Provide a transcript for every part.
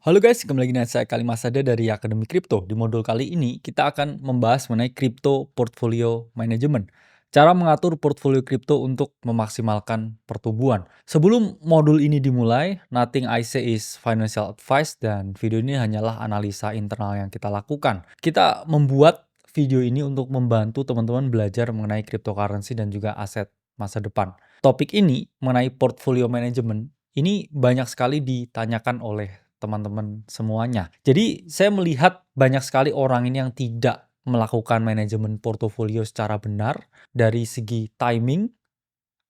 Halo guys, kembali lagi dengan saya Kalimasada dari Akademi Kripto. Di modul kali ini kita akan membahas mengenai Crypto Portfolio Management. Cara mengatur portfolio kripto untuk memaksimalkan pertumbuhan. Sebelum modul ini dimulai, nothing I say is financial advice dan video ini hanyalah analisa internal yang kita lakukan. Kita membuat video ini untuk membantu teman-teman belajar mengenai cryptocurrency dan juga aset masa depan. Topik ini mengenai portfolio management ini banyak sekali ditanyakan oleh teman-teman semuanya. Jadi saya melihat banyak sekali orang ini yang tidak melakukan manajemen portofolio secara benar dari segi timing,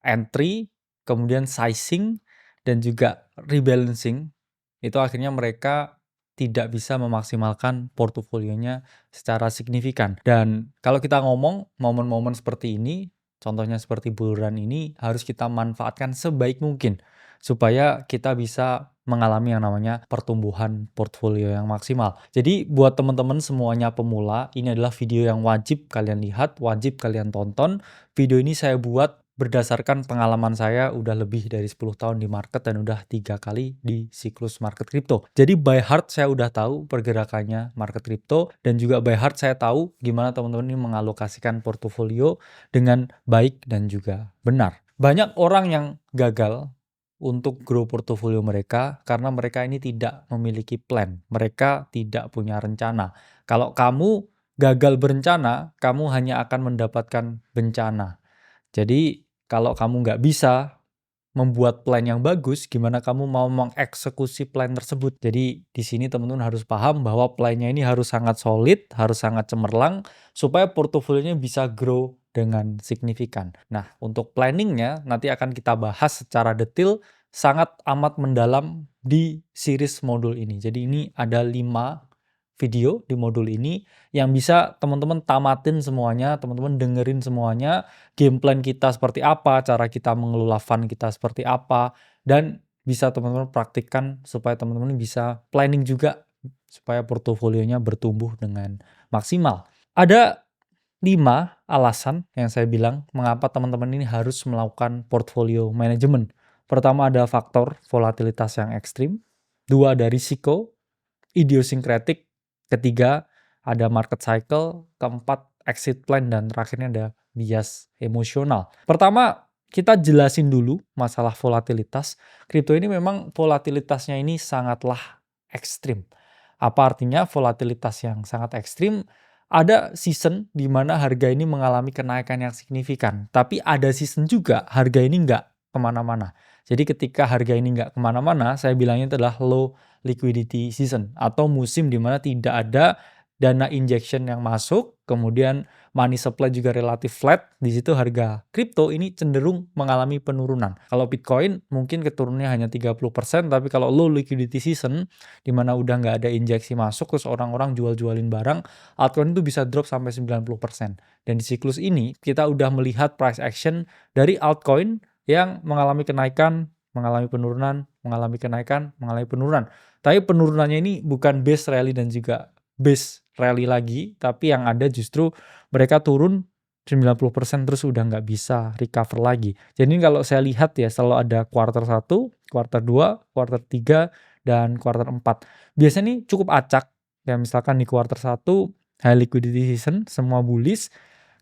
entry, kemudian sizing, dan juga rebalancing. Itu akhirnya mereka tidak bisa memaksimalkan portofolionya secara signifikan. Dan kalau kita ngomong momen-momen seperti ini, contohnya seperti bulan ini harus kita manfaatkan sebaik mungkin supaya kita bisa mengalami yang namanya pertumbuhan portfolio yang maksimal. Jadi buat teman-teman semuanya pemula, ini adalah video yang wajib kalian lihat, wajib kalian tonton. Video ini saya buat berdasarkan pengalaman saya udah lebih dari 10 tahun di market dan udah 3 kali di siklus market kripto. Jadi by heart saya udah tahu pergerakannya market kripto dan juga by heart saya tahu gimana teman-teman ini mengalokasikan portofolio dengan baik dan juga benar. Banyak orang yang gagal untuk grow portofolio mereka karena mereka ini tidak memiliki plan. Mereka tidak punya rencana. Kalau kamu gagal berencana, kamu hanya akan mendapatkan bencana. Jadi kalau kamu nggak bisa membuat plan yang bagus, gimana kamu mau mengeksekusi plan tersebut? Jadi di sini teman-teman harus paham bahwa plannya ini harus sangat solid, harus sangat cemerlang, supaya portofolionya bisa grow dengan signifikan. Nah, untuk planningnya nanti akan kita bahas secara detail, sangat amat mendalam di series modul ini. Jadi ini ada 5 video di modul ini yang bisa teman-teman tamatin semuanya, teman-teman dengerin semuanya, game plan kita seperti apa, cara kita mengelola fund kita seperti apa, dan bisa teman-teman praktikkan supaya teman-teman bisa planning juga supaya portofolionya bertumbuh dengan maksimal. Ada 5 alasan yang saya bilang mengapa teman-teman ini harus melakukan portfolio management. Pertama ada faktor volatilitas yang ekstrim, 2 ada risiko, idiosyncratic, ketiga ada market cycle, keempat exit plan, dan terakhirnya ada bias emosional. Pertama, kita jelasin dulu masalah volatilitas. Kripto ini memang volatilitasnya ini sangatlah ekstrim. Apa artinya volatilitas yang sangat ekstrim? Ada season di mana harga ini mengalami kenaikan yang signifikan, tapi ada season juga harga ini nggak kemana-mana. Jadi ketika harga ini nggak kemana-mana, saya bilangnya itu adalah low liquidity season atau musim di mana tidak ada dana injection yang masuk, kemudian money supply juga relatif flat. Di situ harga kripto ini cenderung mengalami penurunan. Kalau Bitcoin mungkin keturunannya hanya 30%, tapi kalau low liquidity season di mana udah nggak ada injeksi masuk terus orang-orang jual-jualin barang, altcoin itu bisa drop sampai 90%. Dan di siklus ini kita udah melihat price action dari altcoin yang mengalami kenaikan, mengalami penurunan, mengalami kenaikan, mengalami penurunan. Tapi penurunannya ini bukan base rally dan juga base rally lagi, tapi yang ada justru mereka turun 90% terus udah nggak bisa recover lagi. Jadi kalau saya lihat ya selalu ada quarter 1, quarter 2, quarter 3, dan quarter 4. Biasanya ini cukup acak. Ya misalkan di quarter 1 high liquidity season, semua bullish.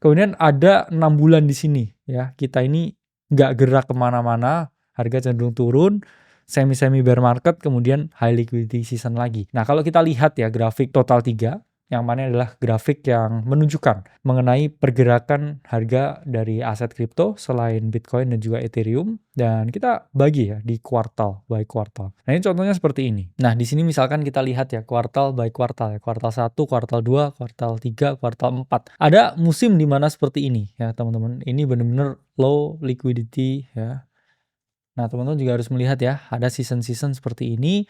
Kemudian ada 6 bulan di sini ya. Kita ini nggak gerak kemana-mana, harga cenderung turun, semi-semi bear market, kemudian high liquidity season lagi. Nah, kalau kita lihat ya grafik total 3, yang mana adalah grafik yang menunjukkan mengenai pergerakan harga dari aset kripto selain Bitcoin dan juga Ethereum, dan kita bagi ya di kuartal by kuartal. Nah, ini contohnya seperti ini. Nah, di sini misalkan kita lihat ya kuartal by kuartal ya, kuartal 1, kuartal 2, kuartal 3, kuartal 4. Ada musim di mana seperti ini ya, teman-teman. Ini benar-benar low liquidity ya. Nah, teman-teman juga harus melihat ya, ada season-season seperti ini.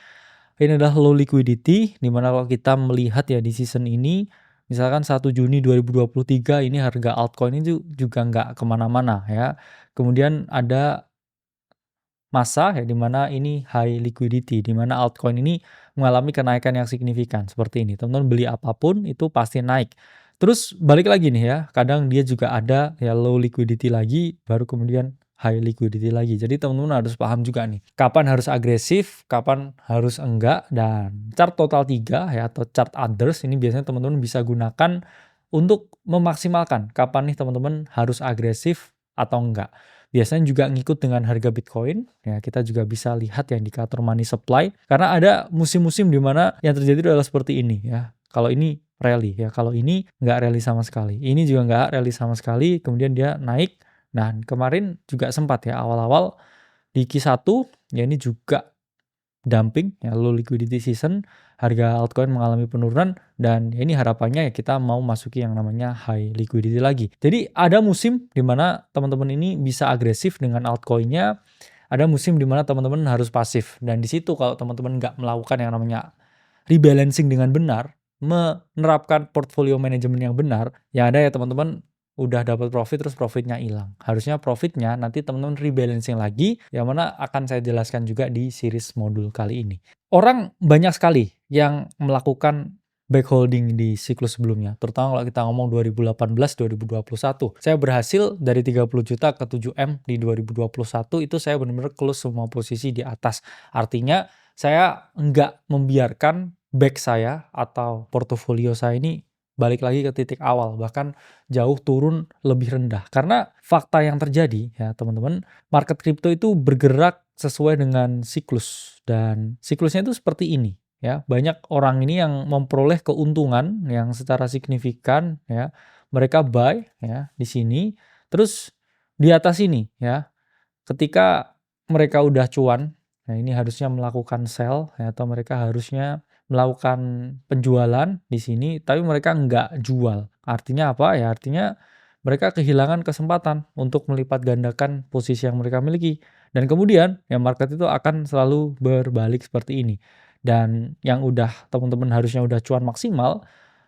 Ini adalah low liquidity, di mana kalau kita melihat ya di season ini, misalkan 1 Juni 2023 ini harga altcoin ini juga nggak kemana-mana ya. Kemudian ada masa ya di mana ini high liquidity, di mana altcoin ini mengalami kenaikan yang signifikan seperti ini. Teman-teman beli apapun itu pasti naik. Terus balik lagi nih ya, kadang dia juga ada ya low liquidity lagi, baru kemudian high liquidity lagi. Jadi teman-teman harus paham juga nih, kapan harus agresif, kapan harus enggak, dan chart total 3 ya atau chart others ini biasanya teman-teman bisa gunakan untuk memaksimalkan kapan nih teman-teman harus agresif atau enggak. Biasanya juga ngikut dengan harga Bitcoin, ya kita juga bisa lihat ya indikator money supply, karena ada musim-musim di mana yang terjadi adalah seperti ini ya. Kalau ini rally ya, kalau ini nggak rally sama sekali. Ini juga nggak rally sama sekali, kemudian dia naik. Nah, kemarin juga sempat ya awal-awal di Q1, ya ini juga dumping ya, low liquidity season, harga altcoin mengalami penurunan, dan ini harapannya ya kita mau masuki yang namanya high liquidity lagi. Jadi ada musim di mana teman-teman ini bisa agresif dengan altcoinnya, ada musim di mana teman-teman harus pasif, dan di situ kalau teman-teman nggak melakukan yang namanya rebalancing dengan benar, menerapkan portfolio manajemen yang benar, ya ada ya teman-teman udah dapat profit terus profitnya hilang. Harusnya profitnya nanti teman-teman rebalancing lagi, yang mana akan saya jelaskan juga di series modul kali ini. Orang banyak sekali yang melakukan backholding di siklus sebelumnya, terutama kalau kita ngomong 2018-2021. Saya berhasil dari 30 juta ke 7M di 2021, itu saya benar-benar close semua posisi di atas. Artinya saya nggak membiarkan back saya atau portofolio saya ini balik lagi ke titik awal, bahkan jauh turun lebih rendah. Karena fakta yang terjadi ya teman-teman, market crypto itu bergerak sesuai dengan siklus, dan siklusnya itu seperti ini ya. Banyak orang ini yang memperoleh keuntungan yang secara signifikan ya. Mereka buy ya di sini, terus di atas ini ya. Ketika mereka udah cuan, nah ini harusnya melakukan sell ya, atau mereka harusnya melakukan penjualan di sini, tapi mereka nggak jual. Artinya apa ya? Artinya mereka kehilangan kesempatan untuk melipat gandakan posisi yang mereka miliki. Dan kemudian ya market itu akan selalu berbalik seperti ini. Dan yang udah teman-teman harusnya udah cuan maksimal,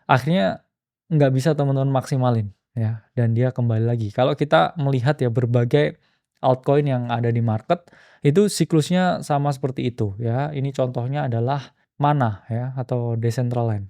akhirnya nggak bisa teman-teman maksimalin ya, dan dia kembali lagi. Kalau kita melihat ya berbagai altcoin yang ada di market, itu siklusnya sama seperti itu ya. Ini contohnya adalah Mana ya atau Decentraland.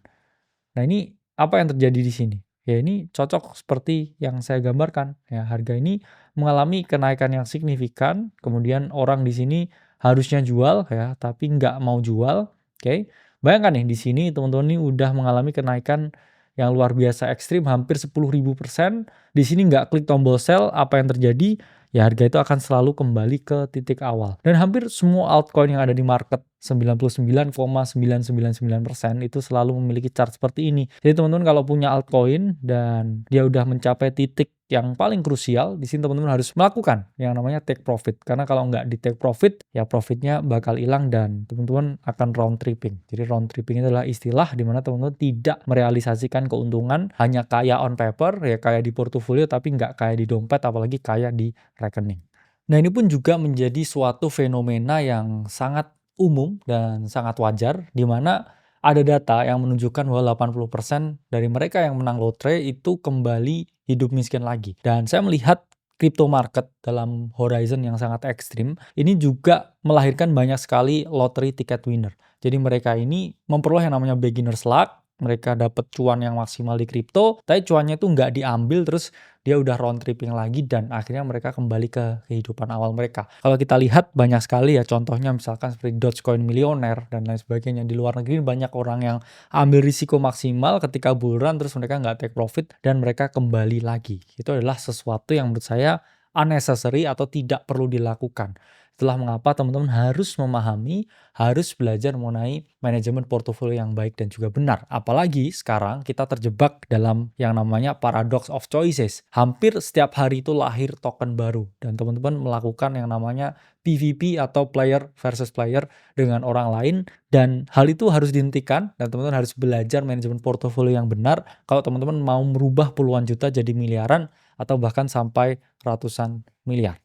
Nah, ini apa yang terjadi di sini? Ya ini cocok seperti yang saya gambarkan ya. Harga ini mengalami kenaikan yang signifikan, kemudian orang di sini harusnya jual ya, tapi nggak mau jual. Oke. Bayangkan nih di sini teman-teman ini udah mengalami kenaikan yang luar biasa ekstrim, hampir 10.000%. Di sini nggak klik tombol sell, apa yang terjadi? Ya harga itu akan selalu kembali ke titik awal. Dan hampir semua altcoin yang ada di market, 99,999% itu selalu memiliki chart seperti ini. Jadi teman-teman kalau punya altcoin dan dia udah mencapai titik yang paling krusial, di sini teman-teman harus melakukan yang namanya take profit. Karena kalau nggak di take profit, ya profitnya bakal hilang dan teman-teman akan round tripping. Jadi round tripping itu adalah istilah di mana teman-teman tidak merealisasikan keuntungan, hanya kaya on paper, ya kaya di portofolio, tapi nggak kaya di dompet, apalagi kaya di rekening. Nah, ini pun juga menjadi suatu fenomena yang sangat umum dan sangat wajar, di mana ada data yang menunjukkan bahwa 80% dari mereka yang menang lotre itu kembali hidup miskin lagi. Dan saya melihat crypto market dalam horizon yang sangat ekstrim, ini juga melahirkan banyak sekali lottery ticket winner. Jadi mereka ini memperoleh yang namanya beginner's luck, mereka dapat cuan yang maksimal di kripto, tapi cuannya itu nggak diambil, terus dia udah round tripping lagi dan akhirnya mereka kembali ke kehidupan awal mereka. Kalau kita lihat banyak sekali ya contohnya, misalkan seperti Dogecoin milioner dan lain sebagainya. Di luar negeri banyak orang yang ambil risiko maksimal ketika bull run, terus mereka nggak take profit dan mereka kembali lagi. Itu adalah sesuatu yang menurut saya unnecessary atau tidak perlu dilakukan. Itulah mengapa teman-teman harus memahami, harus belajar mengenai manajemen portofolio yang baik dan juga benar. Apalagi sekarang kita terjebak dalam yang namanya paradox of choices. Hampir setiap hari itu lahir token baru dan teman-teman melakukan yang namanya PVP atau player versus player dengan orang lain, dan hal itu harus dihentikan dan teman-teman harus belajar manajemen portofolio yang benar kalau teman-teman mau merubah puluhan juta jadi miliaran atau bahkan sampai ratusan miliar.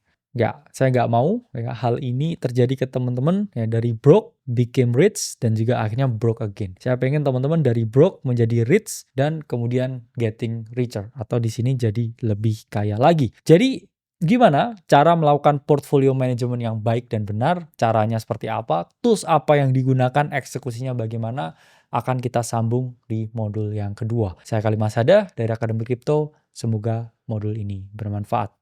Saya nggak mau ya hal ini terjadi ke teman-teman ya, dari broke became rich dan juga akhirnya broke again. Saya pengen teman-teman dari broke menjadi rich dan kemudian getting richer, atau di sini jadi lebih kaya lagi. Jadi gimana cara melakukan portfolio manajemen yang baik dan benar? Caranya seperti apa? Tools apa yang digunakan? Eksekusinya bagaimana? Akan kita sambung di modul yang kedua. Saya Khalid Masada dari Akademi Kripto. Semoga modul ini bermanfaat.